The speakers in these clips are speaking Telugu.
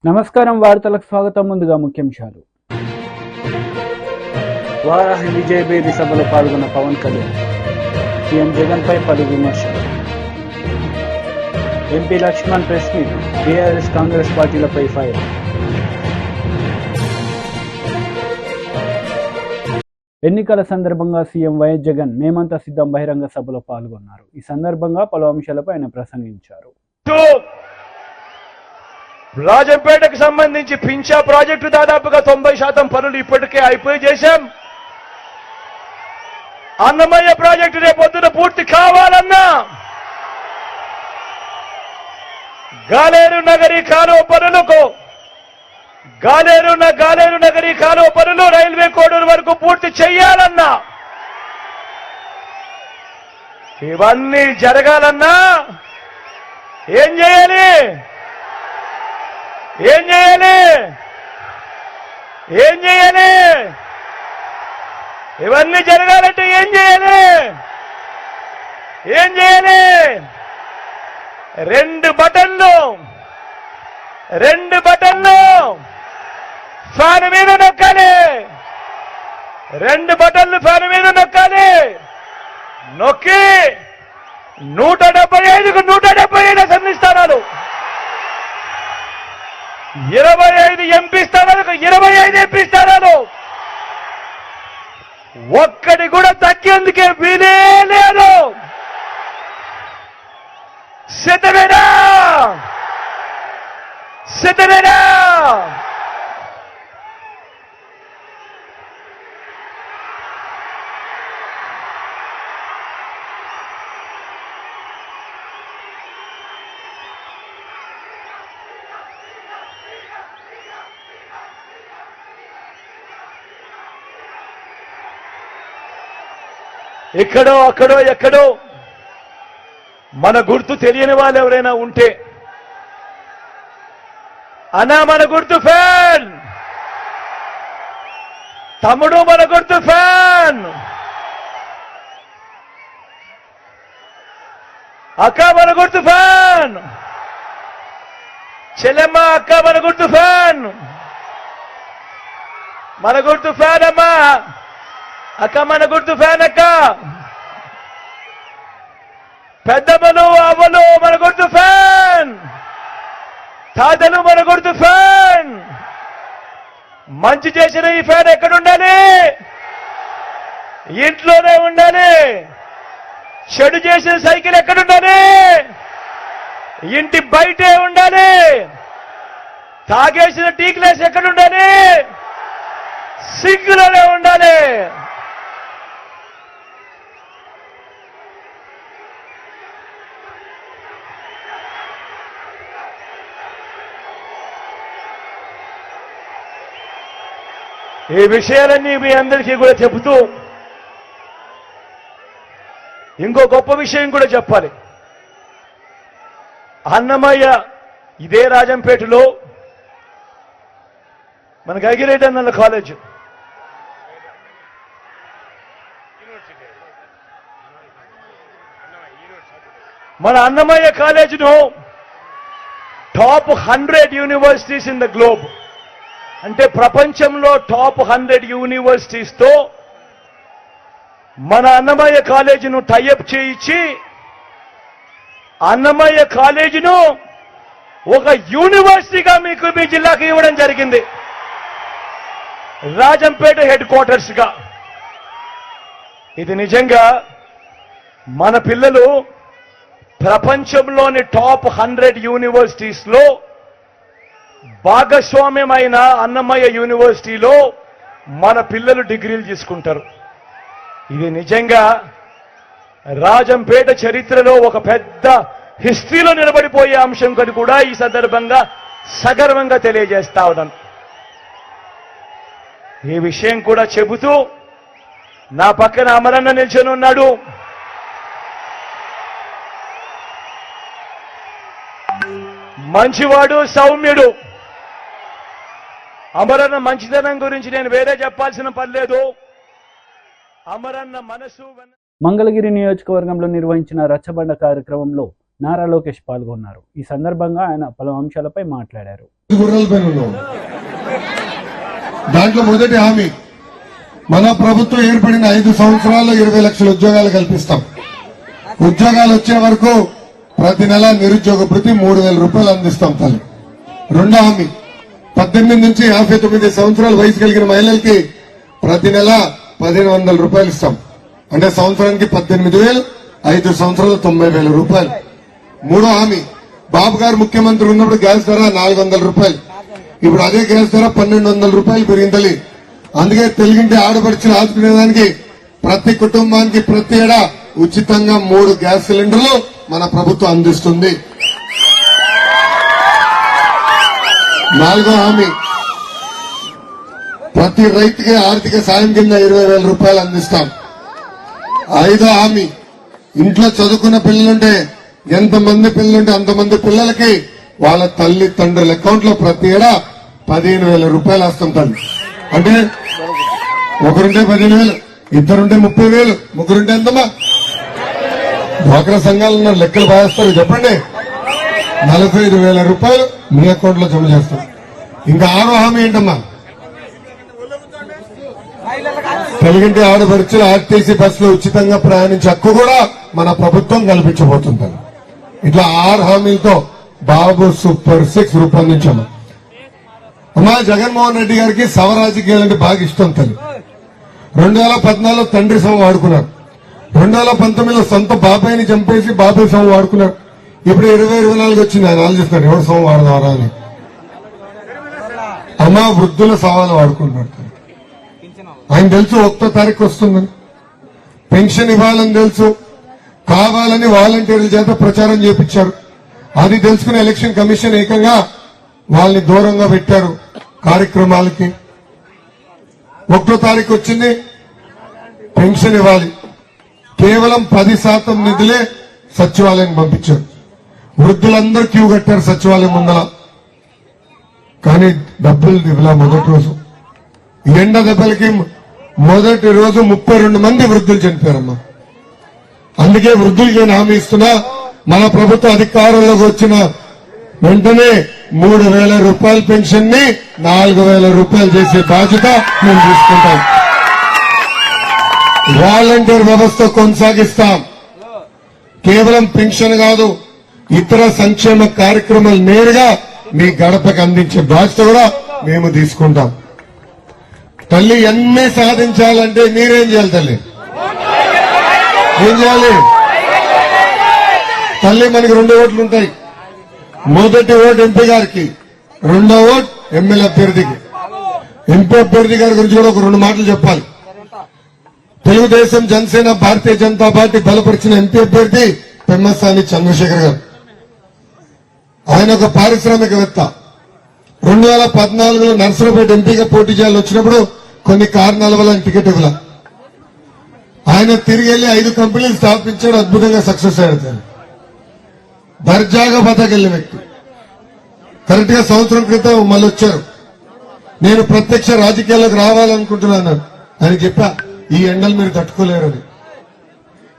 నమస్కారం, వార్తలకు స్వాగతం. ముందుగా ముఖ్యాంశాలు. వారాహి విజయభేరి సభలో పాల్గొన్న పవన్ కళ్యాణ్, సీఎం జగన్ పై పలు విమర్శలు. MP Laxman press meet, TRS Congress పార్టీలపై ఫైర్. ఎన్నికల సందర్భంగా సీఎం వైఎస్ జగన్ మేమంతా సిద్ధం బహిరంగ సభలో పాల్గొన్నారు. ఈ సందర్భంగా పలు అంశాలపై ఆయన ప్రసంగించారు. రాజంపేటకు సంబంధించి పింఛా ప్రాజెక్టు దాదాపుగా 90% పనులు ఇప్పటికే అయిపోయి చేశాం. అన్నమయ్య ప్రాజెక్టు రేపొద్దున పూర్తి కావాలన్నా గాలేరు నగరీ కాలువ పనులు రైల్వే కోడూరు వరకు పూర్తి చెయ్యాలన్నా, ఇవన్నీ జరగాలన్నా ఏం చేయాలి? ఇవన్నీ జరగాలంటే ఏం చేయాలి? రెండు బటన్లు ఫ్యాన్ మీద నొక్కాలి. రెండు బటన్లు ఫ్యాన్ మీద నొక్కాలి. నొక్కి 175కు 175 అసెంబ్లీ స్థానాలు, 25 ఎంపీ స్థానాలకు 25 ఎంపీ స్థానాలు, ఒక్కడి కూడా తగ్గేందుకే వీలే లేదు. సిద్ధమేనా? ఇక్కడో అక్కడో ఎక్కడో మన గుర్తు తెలియని వాళ్ళు ఎవరైనా ఉంటే, అన్నా మన గుర్తు ఫ్యాన్, తమ్ముడు మన గుర్తు ఫ్యాన్, అక్క మన గుర్తు ఫ్యాన్, చెల్లెమ్మ అక్క మన గుర్తు ఫ్యాన్, మన గుర్తు ఫ్యాన్ అమ్మా, అక్క మన గుర్తు ఫ్యాన్, అక్క పెద్దమ్మలు అవ్వలు మన గుర్తు ఫ్యాన్, తాతలు మన గుర్తు ఫ్యాన్. మంచి చేసిన ఈ ఫ్యాన్ ఎక్కడుండాలి? ఇంట్లోనే ఉండాలి. చెడు చేసిన సైకిల్ ఎక్కడుండాలి? ఇంటి బయటే ఉండాలి. తాగేసిన టీ గ్లాస్ ఎక్కడుండాలి? సింక్లోనే ఉండాలి. ఈ విషయాలన్నీ మీ అందరికీ కూడా చెబుతూ ఇంకో గొప్ప విషయం కూడా చెప్పాలి. అన్నమయ్య ఇదే రాజంపేటలో మన గగిరెడ్డి అన్న కాలేజ్, మన అన్నమయ్య కాలేజీను top 100 universities in the globe, అంటే ప్రపంచంలో టాప్ 100 యూనివర్సిటీస్ తో మన అన్నమయ్య కాలేజీను టైఅప్ చేయించి అన్నమయ్య కాలేజీను ఒక యూనివర్సిటీగా మీకు మీ జిల్లాకు ఇవ్వడం జరిగింది, రాజంపేట హెడ్ క్వార్టర్స్ గా. ఇది నిజంగా మన పిల్లలు ప్రపంచంలోని టాప్ 100 యూనివర్సిటీస్ లో భాగస్వామ్యమైన అన్నమయ్య యూనివర్సిటీలో మన పిల్లలు డిగ్రీలు తీసుకుంటారు. ఇది నిజంగా రాజంపేట చరిత్రలో ఒక పెద్ద హిస్టరీలో నిలబడిపోయే అంశం కని కూడా ఈ సందర్భంగా సగర్వంగా తెలియజేస్తా ఉన్నాను. ఈ విషయం కూడా చెబుతూ నా పక్కన అమరన్న నిల్చొని ఉన్నాడు. మంచివాడు, సౌమ్యుడు. అమరన్న మంచితనం గురించి నేను వేరే చెప్పాల్సిన పని లేదు. అమరన్న మనసు. మంగళగిరి నియోజకవర్గంలో నిర్వహించిన రచ్చబండ కార్యక్రమంలో నారా లోకేష్ పాల్గొన్నారు. ఈ సందర్భంగా ఆయన పలు అంశాలపై మాట్లాడారు. దాంట్లో మొదటి హామీ, మన ప్రభుత్వం ఏర్పడిన 5 సంవత్సరాల్లో 20 లక్షల ఉద్యోగాలు కల్పిస్తాం. ఉద్యోగాలు వచ్చే వరకు ప్రతి నెల నిరుద్యోగ భృతి 3,000 రూపాయలు అందిస్తాం తల్లి. రెండో హామీ, 18 నుంచి 59 సంవత్సరాల వయసు కలిగిన మహిళలకి ప్రతి నెల 1,500 రూపాయలు ఇస్తాం. అంటే సంవత్సరానికి 18,000, 5 సంవత్సరాలు 90,000 రూపాయలు. మూడో హామీ, బాబు గారు ముఖ్యమంత్రి ఉన్నప్పుడు గ్యాస్ ధర 400 రూపాయలు, ఇప్పుడు అదే గ్యాస్ ధర 1,200 రూపాయలు పెరిగింది. అందుకే తెలుగింటి ఆడపడుచులు ఆదుకునేదానికి ప్రతి కుటుంబానికి ప్రతి ఏడా ఉచితంగా 3 గ్యాస్ సిలిండర్లు మన ప్రభుత్వం అందిస్తుంది. నాలుగో హామీ, ప్రతి రైతుకి ఆర్థిక సాయం కింద 20,000 రూపాయలు అందిస్తాం. ఐదో హామీ, ఇంట్లో చదువుకున్న పిల్లలుంటే ఎంతమంది పిల్లలుంటే అంతమంది పిల్లలకి వాళ్ళ తల్లి తండ్రుల అకౌంట్ లో ప్రతి ఏడా 15,000 రూపాయలు వేస్తాం తల్లి. అంటే ఒకరుంటే 15,000, ఇద్దరుంటే 30,000, ముగ్గురుంటే ఎంతమ్మా? డ్వాక్రా సంఘాలు ఉన్నారు, లెక్కలు బాగేస్తారు. చెప్పండి, 45,000 రూపాయలు మీ అకౌంట్ లో జమ చేస్తాం. ఇంకా ఆరో హామీ ఏంటమ్మా? తెలుగింటి ఆడపడుచులు ఆర్టీసీ బస్సులో ఉచితంగా ప్రయాణించే హక్కు కూడా మన ప్రభుత్వం కల్పించబోతుంది. ఇట్లా 6 హామీలతో బాబు సూపర్ 6 రూపొందించాము. అమ్మా, జగన్మోహన్ రెడ్డి గారికి సవ రాజకీయాలంటే బాగా ఇష్టం తల్లి. 2014లో తండ్రి సమ వాడుకున్నారు. 2019లో సొంత బాబాయిని చంపేసి బాబాయ్ సమ వాడుకున్నారు. ఇప్పుడు 2024 వచ్చింది, ఆయన ఆలోచిస్తున్నారు ఎవరు సమ వాడదారా అని. అమ్మా, వృద్ధుల సవాలు వాడుకుంటున్నారు. ఆయన తెలుసు 1వ తారీఖు వస్తుందని, పెన్షన్ ఇవ్వాలని తెలుసు, కావాలని వాలంటీర్ల చేత ప్రచారం చేపించారు. అది తెలుసుకుని ఎలక్షన్ కమిషన్ ఏకంగా వాళ్ళని దూరంగా పెట్టారు కార్యక్రమాలకి. 1వ తారీఖు వచ్చింది, పెన్షన్ ఇవ్వాలి, కేవలం 10% నిధులే సచివాలయం పంపించారు. వృద్ధులందరూ క్యూ కట్టారు సచివాలయం ముందల, కానీ డబ్బులు ఇవ్వలా. మొదటి రోజు ఎండ దెబ్బలకి మొదటి రోజు 32 మంది వృద్ధులు చనిపోయారమ్మా. అందుకే వృద్ధులకి నేను హామీ ఇస్తున్నా, మన ప్రభుత్వ అధికారంలోకి వచ్చిన వెంటనే 3,000 రూపాయల పెన్షన్ ని 4,000 రూపాయలు చేసే బాధ్యత మేము తీసుకుంటాం. వాలంటీర్ వ్యవస్థ కొనసాగిస్తాం. కేవలం పెన్షన్ కాదు, ఇతర సంక్షేమ కార్యక్రమాలు నేరుగా మీ గడపకు అందించే బాధ్యత కూడా మేము తీసుకుంటాం. తల్లి, ఎన్ని సాధించాలంటే మీరేం చేయాలి తల్లి? ఏం చేయాలి తల్లి? మనకి 2 ఓట్లు ఉంటాయి. మొదటి ఓటు ఎంపీ గారికి, రెండో ఓటు ఎమ్మెల్యే అభ్యర్థికి. ఎంపీ అభ్యర్థి గారి గురించి కూడా ఒక 2 మాటలు చెప్పాలి. తెలుగుదేశం, జనసేన, భారతీయ జనతా పార్టీ బలపరిచిన ఎంపీ అభ్యర్థి పెమ్మసాని చంద్రశేఖర్ గారు. ఆయన ఒక పారిశ్రామికవేత్త. 2014లో నర్సరావుపేట ఎంపీగా పోటీ చేయాలని వచ్చినప్పుడు కొన్ని కారణాల వల్ల టికెట్ ఇవ్వాల. ఆయన తిరిగి వెళ్లి 5 కంపెనీలు స్థాపించాడు, అద్భుతంగా సక్సెస్ అయ్యాడు. దర్జాగా బతకెళ్లిన వ్యక్తి. కరెక్ట్ గా సంవత్సరం క్రితం మళ్ళీ వచ్చారు. నేను ప్రత్యక్ష రాజకీయాలకు రావాలనుకుంటున్నాను. ఆయన చెప్పా, ఈ ఎండలు మీరు తట్టుకోలేరని,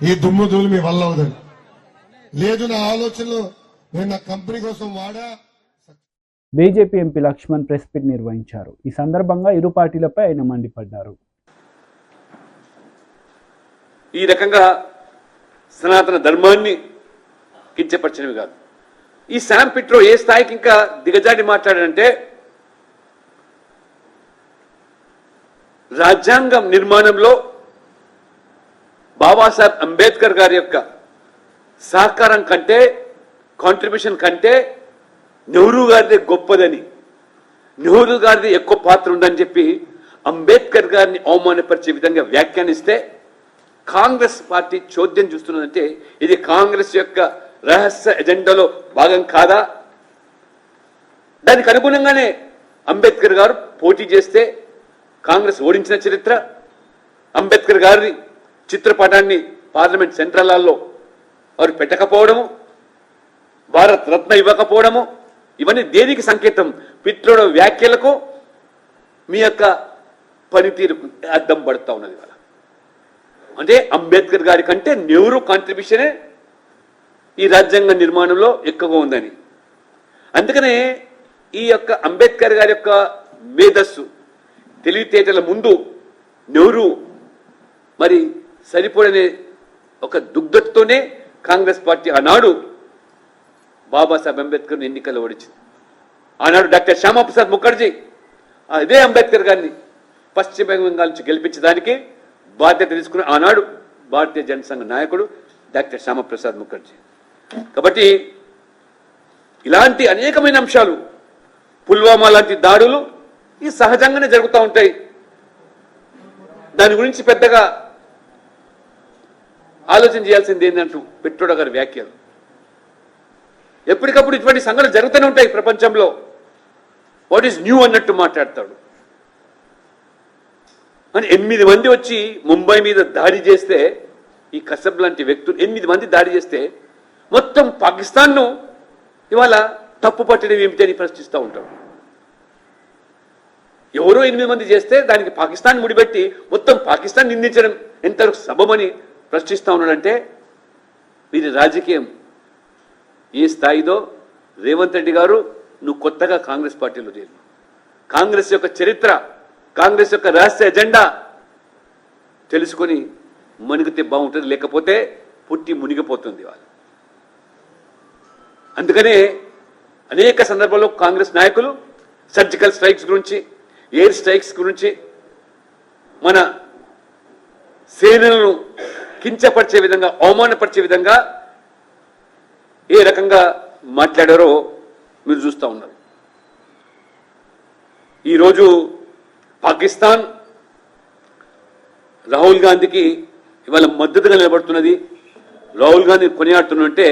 ఈ దుమ్ము ధూళి మీ వల్ల అవదని. లేదు, నా ఆలోచనలు నేను నా కంపెనీ కోసం వాడా. BJP MP Laxman press meet నిర్వహించారు. ఈ సందర్భంగా ఇరు పార్టీలపై ఆయన మండిపడ్డారు. ఈ రకంగా సనాతన ధర్మాన్ని కించపరిచినవి కాదు. ఈ శామ్ పిట్రో ఏ స్థాయికి ఇంకా దిగజాడి మాట్లాడాడంటే, రాజ్యాంగం నిర్మాణంలో బాబాసాహెబ్ అంబేద్కర్ గారి యొక్క సహకారం కంటే, కాంట్రిబ్యూషన్ కంటే నెహ్రూ గారిది గొప్పదని, నెహ్రూ గారిది ఎక్కువ పాత్ర ఉందని చెప్పి అంబేద్కర్ గారిని అవమానపరిచే విధంగా వ్యాఖ్యానిస్తే కాంగ్రెస్ పార్టీ చోద్యం చూస్తున్నదంటే ఇది కాంగ్రెస్ యొక్క రహస్య ఎజెండాలో భాగం కాదా? దానికి అనుగుణంగానే అంబేద్కర్ గారు పోటీ చేస్తే కాంగ్రెస్ ఓడించిన చరిత్ర, అంబేద్కర్ గారి చిత్రపటాన్ని పార్లమెంట్ సెంట్రల్ హాల్లో వారు పెట్టకపోవడము, భారత రత్న ఇవ్వకపోవడము, ఇవన్నీ దేనికి సంకేతం? పిట్రోడ వ్యాఖ్యలకు మీ యొక్క పనితీరుకు అద్దం పడుతూ ఉన్నది. అంటే అంబేద్కర్ గారి కంటే నెహ్రూ కాంట్రిబ్యూషనే ఈ రాజ్యాంగ నిర్మాణంలో ఎక్కువగా ఉందని. అందుకనే ఈ యొక్క అంబేద్కర్ గారి యొక్క మేధస్సు తెలివితేటల ముందు నెహ్రూ మరి సరిపడనే ఒక దుగ్ధతతోనే కాంగ్రెస్ పార్టీ ఆనాడు బాబాసాహెబ్ అంబేద్కర్ ఎన్నికల్లో ఓడించింది. ఆనాడు డాక్టర్ శ్యామాప్రసాద్ ముఖర్జీ అదే అంబేద్కర్ గారిని పశ్చిమ బెంగాల్ నుంచి గెలిపించడానికి బాధ్యత తీసుకున్న ఆనాడు భారతీయ జనసంఘ నాయకుడు డాక్టర్ శ్యామాప్రసాద్ ముఖర్జీ. కాబట్టి ఇలాంటి అనేకమైన అంశాలు, పుల్వామా లాంటి దాడులు ఈ సహజంగానే జరుగుతూ ఉంటాయి. దాని గురించి పెద్దగా ఆలోచన చేయాల్సింది ఏంటంటూ పిట్రోడా గారి వ్యాఖ్యలు. ఎప్పటికప్పుడు ఇటువంటి సంఘటనలు జరుగుతూనే ఉంటాయి ప్రపంచంలో. వాట్ ఈజ్ న్యూ అన్నట్టు మాట్లాడతాడు. అని 8 మంది వచ్చి ముంబై మీద దాడి చేస్తే, ఈ కసబ్ లాంటి వ్యక్తులు 8 మంది దాడి చేస్తే మొత్తం పాకిస్తాన్ను ఇవాళ తప్పు పట్టడం ఏమిటి అని ప్రశ్నిస్తూ ఉంటాడు. ఎవరో 8 మంది చేస్తే దానికి పాకిస్తాన్ ముడిపెట్టి మొత్తం పాకిస్తాన్ నిందించడం ఎంతవరకు సబబని ప్రశ్నిస్తూ ఉన్నాడంటే వీరి రాజకీయం ఏ స్థాయిదో. రేవంత్ రెడ్డి గారు, నువ్వు కొత్తగా కాంగ్రెస్ పార్టీలో చేరు. కాంగ్రెస్ యొక్క చరిత్ర, కాంగ్రెస్ యొక్క రహస్య ఎజెండా తెలుసుకొని మునిగితే బాగుంటుంది, లేకపోతే పుట్టి మునిగిపోతుంది వాళ్ళు. అందుకనే అనేక సందర్భాల్లో కాంగ్రెస్ నాయకులు సర్జికల్ స్ట్రైక్స్ గురించి, ఎయిర్ స్ట్రైక్స్ గురించి, మన సేనలను కించపరిచే విధంగా, అవమానపరిచే విధంగా ఏ రకంగా మాట్లాడారో మీరు చూస్తూ ఉన్నారు. ఈరోజు పాకిస్తాన్ రాహుల్ గాంధీకి ఇవాళ మద్దతుగా నిలబడుతున్నది, రాహుల్ గాంధీ కొనియాడుతున్నట్టే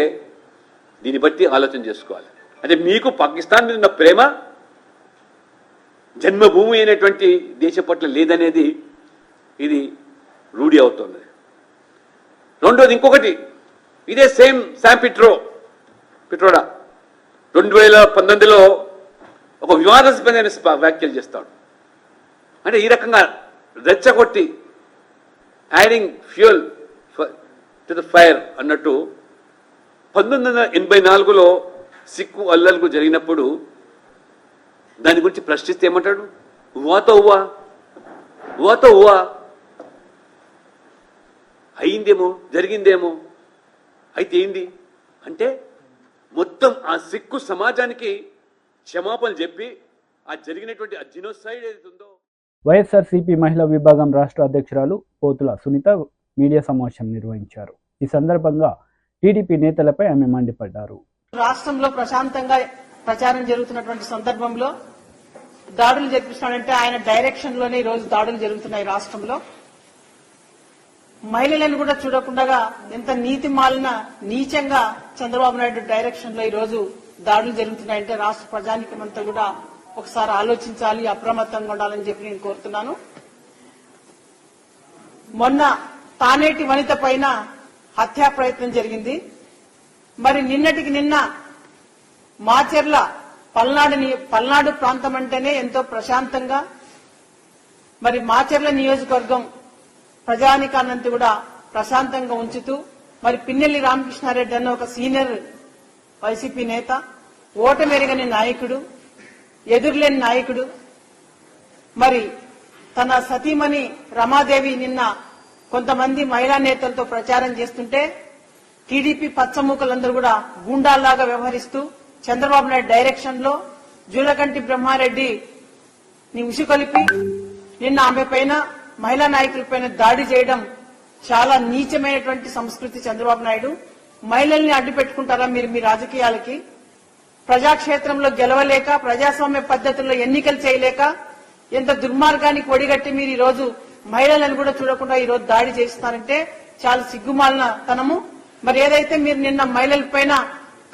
దీన్ని బట్టి ఆలోచన చేసుకోవాలి. అంటే మీకు పాకిస్తాన్ మీద ఉన్న ప్రేమ జన్మభూమి అయినటువంటి దేశం పట్ల లేదనేది ఇది రూఢి అవుతుంది. రెండోది ఇంకొకటి, ఇదే సేమ్ శామ్ పిట్రోడా 2019లో ఒక వివాదాస్పదమైన వ్యాఖ్యలు చేస్తాడు. అంటే ఈ రకంగా రెచ్చగొట్టి adding fuel to the fire అన్నట్టు 1984లో సిక్కు అల్లర్లకు జరిగినప్పుడు దాని గురించి ప్రశ్నిస్తే ఏమంటాడు? ఉవాతో ఉవా అయిందేమో, జరిగిందేమో, అయితే ఏంది అంటే మొత్తం ఆ సిక్కు సమాజానికి క్షమాపణలు చెప్పి ఆ జరిగినటువంటి ఆ జినోసైడ్ ఏదైతే ఉందో. వైఎస్ఆర్సీపీ మహిళా విభాగం రాష్ట్ర అధ్యక్షురాలు పోతుల సునీత మీడియా సమావేశం నిర్వహించారు. ఈ సందర్భంగా టీడీపీ నేతలపై ఆమె మండిపడ్డారు. రాష్ట్రంలో ప్రశాంతంగా ప్రచారం జరుగుతున్నటువంటి సందర్భంలో దాడులు జరిపిస్తున్నాడంటే ఆయన డైరెక్షన్ లోనే ఈ రోజు దాడులు జరుగుతున్నాయి రాష్ట్రంలో. మహిళలను కూడా చూడకుండా ఎంత నీతి మాలిన నీచంగా చంద్రబాబు నాయుడు డైరెక్షన్ లో ఈ రోజు దాడులు జరుగుతున్నాయంటే రాష్ట్ర ప్రజానికమంతా కూడా ఒకసారి ఆలోచించాలి, అప్రమత్తంగా ఉండాలని చెప్పి నేను కోరుతున్నాను. మొన్న తానేటి వనిత పైన హత్యా ప్రయత్నం జరిగింది. మరి నిన్నటికి నిన్న మాచెర్ల పల్నాడు ప్రాంతం అంటేనే ఎంతో ప్రశాంతంగా, మరి మాచెర్ల నియోజకవర్గం ప్రజానికాన్నంతా కూడా ప్రశాంతంగా ఉంచుతూ, మరి పిన్నెల్లి రామకృష్ణారెడ్డి అన్న ఒక సీనియర్ వైసీపీ నేత, ఓటమెరగని నాయకుడు, ఎదురులేని నాయకుడు, మరి తన సతీమణి రమాదేవి నిన్న కొంతమంది మహిళా నేతలతో ప్రచారం చేస్తుంటే టీడీపీ పచ్చమూకలందరూ కూడా గూండాల్లాగా వ్యవహరిస్తూ చంద్రబాబు నాయుడు డైరెక్షన్ లో జూలకంటి బ్రహ్మారెడ్డి ని ఉసికొలిపి నిన్న ఆమె పైన, మహిళా నాయకులపైన దాడి చేయడం చాలా నీచమైనటువంటి సంస్కృతి. చంద్రబాబు నాయుడు మహిళల్ని అడ్డు పెట్టుకుంటారా మీరు మీ రాజకీయాలకి? ప్రజాక్షేత్రంలో గెలవలేక, ప్రజాస్వామ్య పద్ధతుల్లో ఎన్నికలు చేయలేక ఎంత దుర్మార్గానికి ఒడిగట్టి మీరు ఈ రోజు మహిళలను కూడా చూడకుండా ఈ రోజు దాడి చేస్తున్నారంటే చాలా సిగ్గుమాలిన తనము. మరి ఏదైతే మీరు నిన్న మహిళల పైన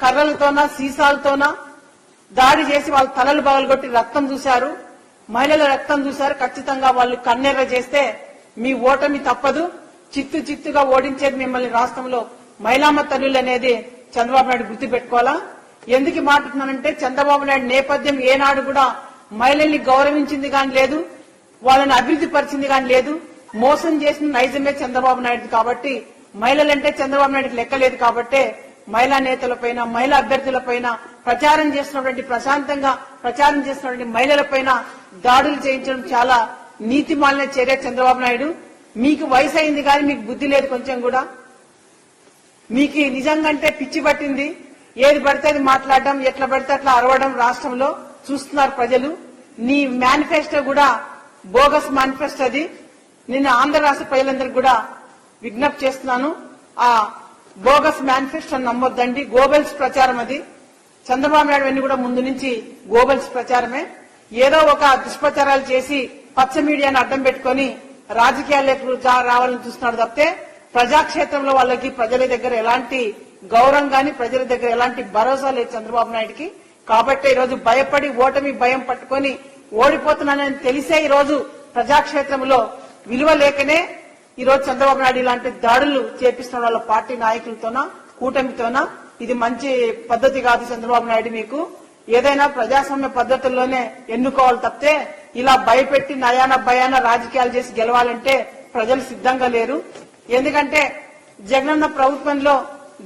కర్రలతోనా సీసాలతోనా దాడి చేసి వాళ్ళ తలలు పగలగొట్టి రక్తం చూశారు, మహిళల రక్తం చూశారు, ఖచ్చితంగా వాళ్ళు కన్నెర్ర చేస్తే మీ ఓటమి తప్పదు. చిత్తుగా ఓడించేది మిమ్మల్ని రాష్ట్రంలో మహిళామ తల్లులు అనేది చంద్రబాబు నాయుడు గుర్తుపెట్టుకోవాలా. ఎందుకు మాట్లాడుతున్నానంటే చంద్రబాబు నాయుడు నేపథ్యం ఏనాడు కూడా మహిళల్ని గౌరవించింది కానీ లేదు, వాళ్ళని అభివృద్ధి పరిచింది కానీ లేదు. మోసం చేసిన నైజమే చంద్రబాబు నాయుడు కాబట్టి, మహిళలంటే చంద్రబాబు నాయుడుకి లెక్కలేదు కాబట్టి మహిళా నేతలపైన, మహిళా అభ్యర్థులపైన, ప్రశాంతంగా ప్రచారం చేస్తున్నటువంటి మహిళలపైన దాడులు చేయించడం చాలా నీతిమాలిన చర్య. చంద్రబాబు నాయుడు, మీకు వయసు అయింది కానీ మీకు బుద్ధి లేదు కొంచెం కూడా. మీకు నిజంగా పిచ్చి పట్టింది. ఏది పడితే అది మాట్లాడడం, ఎట్లా పడితే అట్లా అరవడం రాష్ట్రంలో చూస్తున్నారు ప్రజలు. నీ మేనిఫెస్టో కూడా బోగస్ మేనిఫెస్టో. అది నిన్న ఆంధ్ర రాష్ట్ర ప్రజలందరికీ కూడా విజ్ఞప్తి చేస్తున్నాను, ఆ బోగస్ మేనిఫెస్టో నమ్మొద్దండి. గోబెల్స్ ప్రచారం అది. చంద్రబాబు నాయుడు అన్ని కూడా ముందు నుంచి గోబెల్స్ ప్రచారమే. ఏదో ఒక దుష్ప్రచారాలు చేసి పచ్చ మీడియాను అడ్డం పెట్టుకుని రాజకీయాలకు రావాలని చూస్తున్నాడు తప్పితే ప్రజాక్షేత్రంలో వాళ్ళకి ప్రజల దగ్గర ఎలాంటి గౌరవం గాని, ప్రజల దగ్గర ఎలాంటి భరోసా లేదు చంద్రబాబు నాయుడుకి. కాబట్టి ఈ రోజు భయపడి ఓటమి భయం పట్టుకొని ఓడిపోతున్నానని తెలిసే ఈ రోజు ప్రజాక్షేత్రంలో విలువ లేకనే ఈ రోజు చంద్రబాబు నాయుడు ఇలాంటి దాడులు చేపిస్తున్న వాళ్ళ పార్టీ నాయకులతోనా కూటమితోనా. ఇది మంచి పద్ధతి కాదు చంద్రబాబు నాయుడు. మీకు ఏదైనా ప్రజాస్వామ్య పద్ధతుల్లోనే ఎన్నుకోవాలి తప్పితే ఇలా భయపెట్టి నయాన భయాన రాజకీయాలు చేసి గెలవాలంటే ప్రజలు సిద్ధంగా లేరు. ఎందుకంటే జగనన్న ప్రభుత్వంలో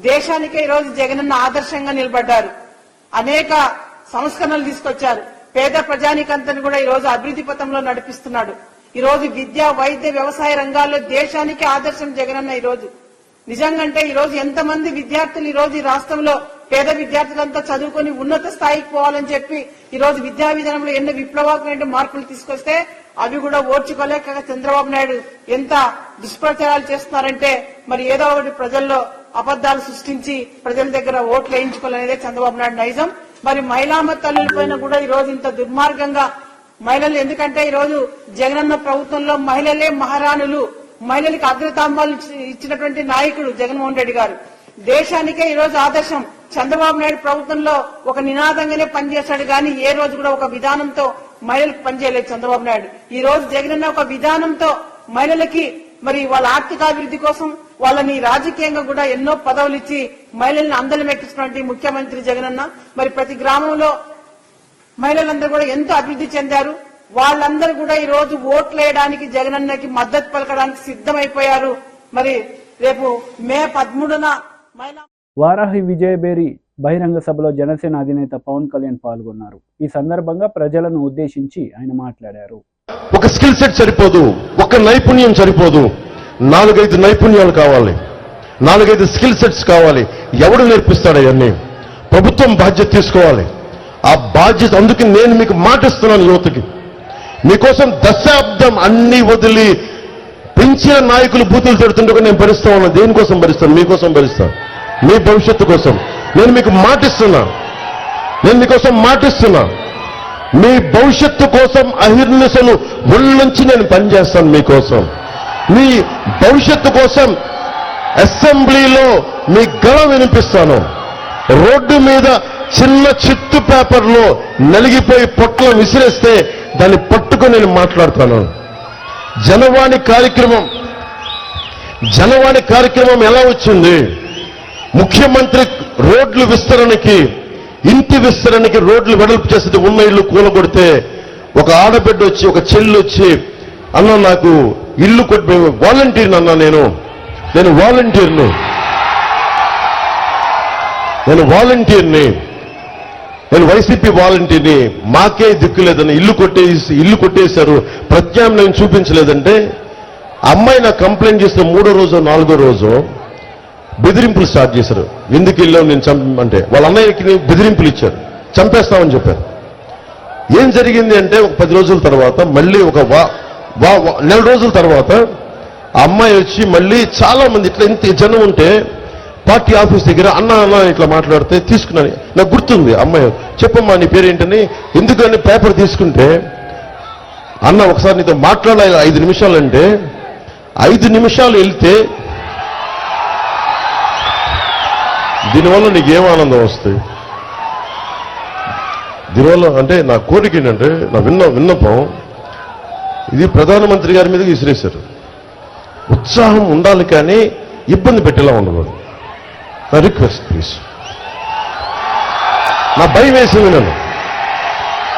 దేశానికే ఈ రోజు జగనన్న ఆదర్శంగా నిలబడ్డారు. అనేక సంస్కరణలు తీసుకొచ్చారు. పేద ప్రజానికంతని కూడా ఈ రోజు అభివృద్ధి పథంలో నడిపిస్తున్నాడు. ఈ రోజు విద్య, వైద్య, వ్యవసాయ రంగాల్లో దేశానికి ఆదర్శం జగనన్న. ఈ రోజు నిజంగా ఈ రోజు ఎంతమంది విద్యార్థులు ఈ రోజు ఈ రాష్ట్రంలో పేద విద్యార్థులంతా చదువుకొని ఉన్నత స్థాయికి పోవాలని చెప్పి ఈ రోజు విద్యా విధానంలో ఎన్నో విప్లవాత్మక మార్పులు తీసుకొస్తే అవి కూడా ఓర్చుకోలేక చంద్రబాబు నాయుడు ఎంత దుష్ప్రచారాలు చేస్తున్నారంటే మరి ఏదో ఒకటి ప్రజల్లో అబద్దాలు సృష్టించి ప్రజల దగ్గర ఓట్లు వేయించుకోవాలనేదే చంద్రబాబు నాయుడు నైజం. మరి మహిళామ తల్లులపైన కూడా ఈ రోజు ఇంత దుర్మార్గంగా మహిళలు, ఎందుకంటే ఈ రోజు జగనన్న ప్రభుత్వంలో మహిళలే మహారాణులు, మహిళలకు అగ్రతాంబాలు ఇచ్చినటువంటి నాయకుడు జగన్మోహన్ రెడ్డి గారు. దేశానికే ఈ రోజు ఆదర్శం. చంద్రబాబు నాయుడు ప్రభుత్వంలో ఒక నినాదంగానే పనిచేశాడు కానీ ఏ రోజు కూడా ఒక విధానంతో మహిళలకు పనిచేయలేదు చంద్రబాబు నాయుడు. ఈ రోజు జగనన్న ఒక విధానంతో మహిళలకి మరి వాళ్ళ ఆర్థికాభివృద్ధి కోసం వాళ్ళని రాజకీయంగా కూడా ఎన్నో పదవులు ఇచ్చి మహిళల్ని అందలం ఎక్కించినటువంటి ముఖ్యమంత్రి జగనన్న. మరి ప్రతి గ్రామంలో మహిళలందరూ కూడా ఎంతో అభివృద్ధి చెందారు. వాళ్ళందరూ కూడా ఈ రోజు ఓట్లు వేయడానికి జగనన్నకి మద్దతు పలకడానికి సిద్ధమైపోయారు. మరి రేపు మే 13న మహిళా వారాహి విజయబేరి బహిరంగ సభలో జనసేన అధినేత పవన్ కళ్యాణ్ పాల్గొన్నారు. ఈ సందర్భంగా ప్రజలను ఉద్దేశించి ఆయన మాట్లాడారు. ఒక స్కిల్ సెట్ సరిపోదు, ఒక నైపుణ్యం సరిపోదు, 4-5 నైపుణ్యాలు కావాలి, 4-5 స్కిల్ సెట్స్ కావాలి. ఎవడు నేర్పిస్తాడు అవన్నీ? ప్రభుత్వం బాధ్యత తీసుకోవాలి. ఆ బాధ్యత, అందుకే నేను మీకు మాటిస్తున్నాను యువతకి, మీకోసం దశాబ్దం అన్ని వదిలి పెంచిన నాయకులు బూతులు తిడుతుంటే నేను భరిస్తా ఉన్నా. దేనికోసం భరిస్తాను? మీకోసం భరిస్తాను, మీ భవిష్యత్తు కోసం. నేను మీకు మాటిస్తున్నా, నేను మీకోసం మాటిస్తున్నా, మీ భవిష్యత్తు కోసం అహిర్నిశలు ఒళ్ళుంచి నేను పనిచేస్తాను మీకోసం. మీ భవిష్యత్తు కోసం అసెంబ్లీలో మీ గళం వినిపిస్తాను. రోడ్డు మీద చిన్న చిత్తు పేపర్లో నలిగిపోయి పొట్లం విసిరేస్తే దాన్ని పట్టుకొని నేను మాట్లాడతాను. జనవాణి కార్యక్రమం ఎలా వచ్చింది? ముఖ్యమంత్రి రోడ్లు విస్తరణకి, ఇంటి విస్తరణకి రోడ్లు వెడల్పు చేస్తే ఉన్న ఇల్లు కూలగొడితే ఒక ఆడబిడ్డ వచ్చి, ఒక చెల్లి వచ్చి, అన్న నాకు ఇల్లు కొట్టి, వాలంటీర్ని అన్నా, నేను వైసీపీ వాలంటీర్ని, మాకే దిక్కు లేదని ఇల్లు కొట్టేశారు, ప్రత్యామ్నాయం చూపించలేదంటే అమ్మాయి నాకు కంప్లైంట్ చేసిన 3వ రోజు 4వ రోజు బెదిరింపులు స్టార్ట్ చేశారు. ఎందుకు వెళ్ళావు నేను చంపమంటే, వాళ్ళ అన్నయ్యకి బెదిరింపులు ఇచ్చారు, చంపేస్తామని చెప్పారు. ఏం జరిగింది అంటే ఒక 10 రోజుల తర్వాత మళ్ళీ ఒక నెల రోజుల తర్వాత ఆ అమ్మాయి వచ్చి మళ్ళీ చాలా మంది ఇట్లా ఇంత జనం ఉంటే పార్టీ ఆఫీస్ దగ్గర అన్న ఇట్లా మాట్లాడితే తీసుకున్నాను. నాకు గుర్తుంది, అమ్మాయి చెప్పమ్మా నీ పేరేంటని. ఎందుకని పేపర్ తీసుకుంటే, అన్న ఒకసారి నీతో మాట్లాడాలి 5 నిమిషాలంటే 5 నిమిషాలు వెళ్తే దీనివల్ల నీకేం ఆనందం వస్తుంది? దీనివల్ల అంటే నా కోరిక ఏంటంటే, నా విన్నపం ఇది ప్రధానమంత్రి గారి మీదకి విసిరేశారు. ఉత్సాహం ఉండాలి కానీ ఇబ్బంది పెట్టేలా ఉండకూడదు. నా రిక్వెస్ట్ ప్లీజ్. నా భయం వేసింది. నన్ను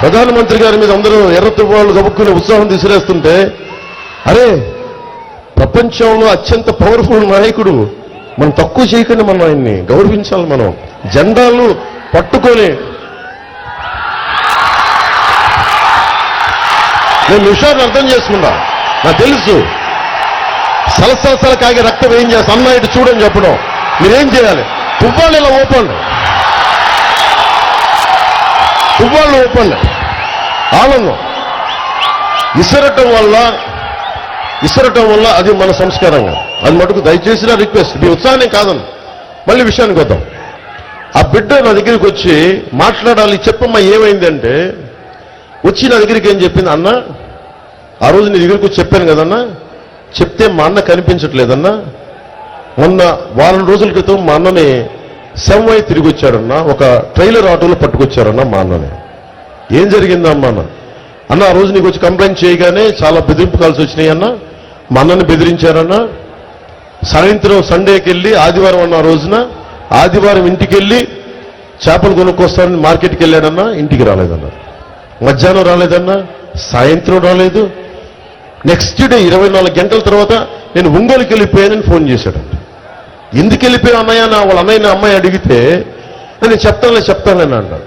ప్రధానమంత్రి గారి మీద అందరూ ఎర్రతువ్వాళ్ళు గబుక్కుని ఉత్సాహం విసిరేస్తుంటే, అరే ప్రపంచంలో అత్యంత పవర్ఫుల్ నాయకుడు మనం తక్కువ చేయకుండా మనం ఆయన్ని గౌరవించాలి. మనం జెండాలు పట్టుకొని నేను విషయాన్ని అర్థం చేసుకున్నా. నాకు తెలుసు సలసలసల కాగే రక్తం ఏం చేస్తా అన్న ఇటు చూడని చెప్పడం. మీరేం చేయాలి? తువ్వాళ్ళు ఇలా ఓపండి, తువ్వాళ్ళు ఓపండి. ఆనందం ఇసరటం వల్ల అది మన సంస్కారంగా, అది మటుకు దయచేసి నా రిక్వెస్ట్. మీ ఉత్సాహం కాదని మళ్ళీ విషయానికి వద్దాం. ఆ బిడ్డ నా దగ్గరికి వచ్చి మాట్లాడాలి, చెప్పమ్మా ఏమైందంటే వచ్చి నా దగ్గరికి ఏం చెప్పింది, అన్న ఆ రోజు నీ దగ్గరికి వచ్చి చెప్పాను కదన్నా, చెప్తే మా అన్న కనిపించట్లేదన్నా, మొన్న వారం రోజుల క్రితం మా అన్నని శవమై తిరిగి వచ్చాడన్నా, ఒక ట్రైలర్ ఆటోలో పట్టుకొచ్చారన్నా మా అన్నని. ఏం జరిగిందమ్మా అన్న ఆ రోజు నీకు వచ్చి కంప్లైంట్ చేయగానే చాలా బెదిరింపు కాల్సి వచ్చినాయి అన్న, మా అన్నని బెదిరించారన్నా. సాయంత్రం సండేకి వెళ్ళి ఆదివారం అన్న రోజున ఆదివారం ఇంటికి వెళ్ళి చేపలు కొనుక్కొస్తానని మార్కెట్కి వెళ్ళాడన్నా, ఇంటికి రాలేదన్నా. మధ్యాహ్నం రాలేదన్నా, సాయంత్రం రాలేదు. నెక్స్ట్ డే 24 గంటల తర్వాత నేను ఒంగోలుకి వెళ్ళిపోయానని ఫోన్ చేశాడంట. ఎందుకు వెళ్ళిపోయా అన్నయ్య, వాళ్ళ అన్నయ్య అమ్మాయి అడిగితే నేను చెప్తానులే అంటాడు.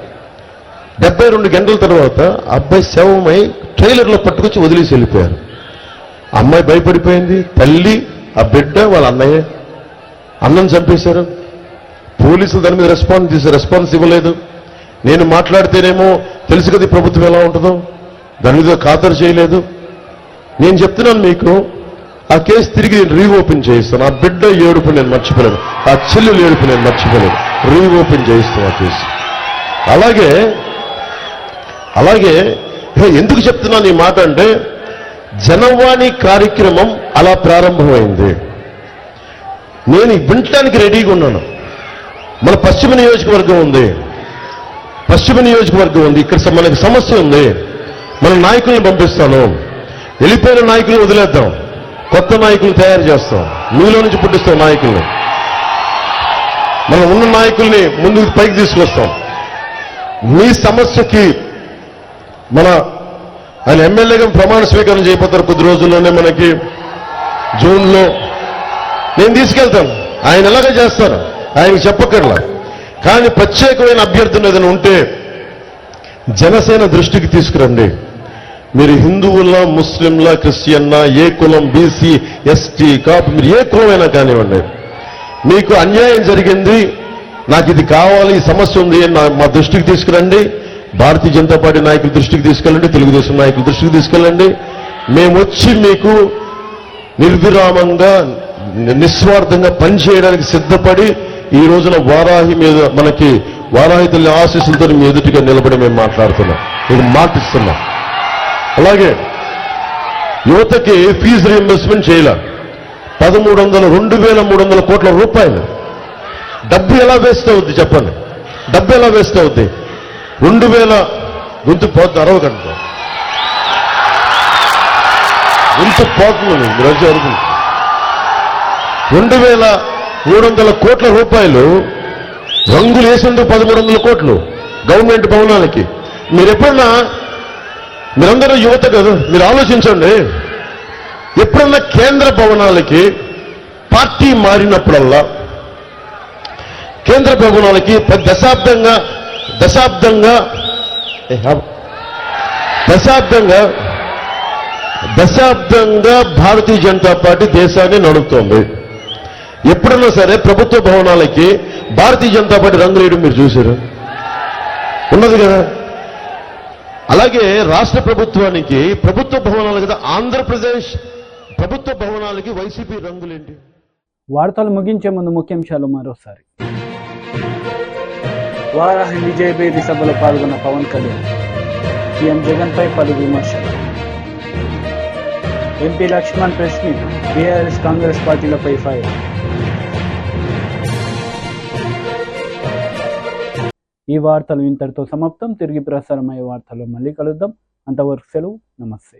72 గంటల తర్వాత అబ్బాయి శవమై ట్రైలర్లో పట్టుకొచ్చి వదిలేసి వెళ్ళిపోయారు. అమ్మాయి భయపడిపోయింది, తల్లి, ఆ బిడ్డ, వాళ్ళ అన్నయ్య. అన్నం చంపేశారు. పోలీసులు దాని మీద రెస్పాన్స్ ఇవ్వలేదు. నేను మాట్లాడితేనేమో తెలుసు కదా ప్రభుత్వం ఎలా ఉంటుందో, దాని మీద ఖాతరు చేయలేదు. నేను చెప్తున్నాను మీకు, ఆ కేసు తిరిగి రీఓపెన్ చేయిస్తాను. ఆ బిడ్డ ఏడుపు నేను మర్చిపోలేదు, ఆ చెల్లెలు ఏడుపు నేను మర్చిపోలేదు. రీఓపెన్ చేయిస్తాను ఆ కేసు. అలాగే ఎందుకు చెప్తున్నాను ఈ మాట అంటే, జనవాణి కార్యక్రమం అలా ప్రారంభమైంది. నేను వినటానికి రెడీగా ఉన్నాను. మన పశ్చిమ నియోజకవర్గం ఉంది, ఇక్కడ మనకి సమస్య ఉంది. మన నాయకుల్ని పంపిస్తాను, వెళ్ళిపోయిన నాయకుల్ని వదిలేద్దాం, కొత్త నాయకులు తయారు చేస్తాం, మీలో నుంచి పుట్టిస్తాం నాయకుల్ని. మనం ఉన్న నాయకుల్ని ముందుకు పైకి తీసుకొస్తాం. మీ సమస్యకి ఆయన ఎమ్మెల్యేగా ప్రమాణ స్వీకారం చేయబోతారు కొద్ది రోజుల్లోనే, మనకి జూన్లో. నేను తీసుకెళ్తాను, ఆయన ఎలాగ చేస్తారు ఆయనకి చెప్పక్కర్లా. కానీ ప్రత్యేకమైన అభ్యర్థులు ఏదైనా ఉంటే జనసేన దృష్టికి తీసుకురండి. మీరు హిందువుల, ముస్లింల, క్రిస్టియన్నా, ఏ కులం, బీసీ, ఎస్టీ, కాపు, మీరు ఏ కులమైనా కానివ్వండి, మీకు అన్యాయం జరిగింది, నాకు ఇది కావాలి, ఈ సమస్య ఉంది అని మా దృష్టికి తీసుకురండి. భారతీయ జనతా పార్టీ నాయకుల దృష్టికి తీసుకెళ్ళండి, తెలుగుదేశం నాయకుల దృష్టికి తీసుకెళ్ళండి. మేము వచ్చి మీకు నిర్విరామంగా, నిస్వార్థంగా పనిచేయడానికి సిద్ధపడి ఈ రోజున వారాహి మీద మనకి వారాహి తల్లి ఆశీస్సులతో మీ ఎదుటిగా నిలబడి మేము మాట్లాడుతున్నాం, మీకు మాటిస్తున్నాం. అలాగే యువతకి ఫీజు రీయింబర్స్మెంట్ చేయాల 2,300 కోట్ల రూపాయలు. డబ్బు ఎలా వేస్ట్ అవుద్ది చెప్పండి, డబ్బు ఎలా వేస్ట్ అవుద్ది? 2,000 గొంతు పోతుంది, అరవకండి, గొంతు పోతుంది. 2,300 కోట్ల రూపాయలు రంగులు వేసేందుకు 1,300 కోట్లు గవర్నమెంట్ భవనాలకి. మీరందరూ యువత కదా, మీరు ఆలోచించండి. ఎప్పుడన్నా కేంద్ర భవనాలకి పార్టీ మారినప్పుడల్లా కేంద్ర భవనాలకి దశాబ్దంగా భారతీయ జనతా పార్టీ దేశాన్ని నడుపుతోంది. ఎప్పుడన్నా సరే ప్రభుత్వ భవనాలకి భారతీయ జనతా పార్టీ రంగు వేయడం మీరు చూశారు? ఉన్నది కదా. అలాగే రాష్ట్ర ప్రభుత్వానికి ప్రభుత్వ భవనాలు కదా, ఆంధ్రప్రదేశ్ ప్రభుత్వ భవనాలకి వైసీపీ రంగులేంటి? వార్తలు ముగించే ముందు ముఖ్యాంశాలు మరోసారి. వారాహి విజయభేరి సభలో పాల్గొన్న పవన్ కళ్యాణ్, సీఎం జగన్పై పలు విమర్శలు. MP Laxman press meet, BRS Congress పార్టీలపై ఫైర్. ఈ వార్తలు ఇంతటితో సమాప్తం. తిరిగి ప్రసారమయ్యే వార్తల్లో మళ్ళీ కలుద్దాం. అంతవరకు సెలవు, నమస్తే.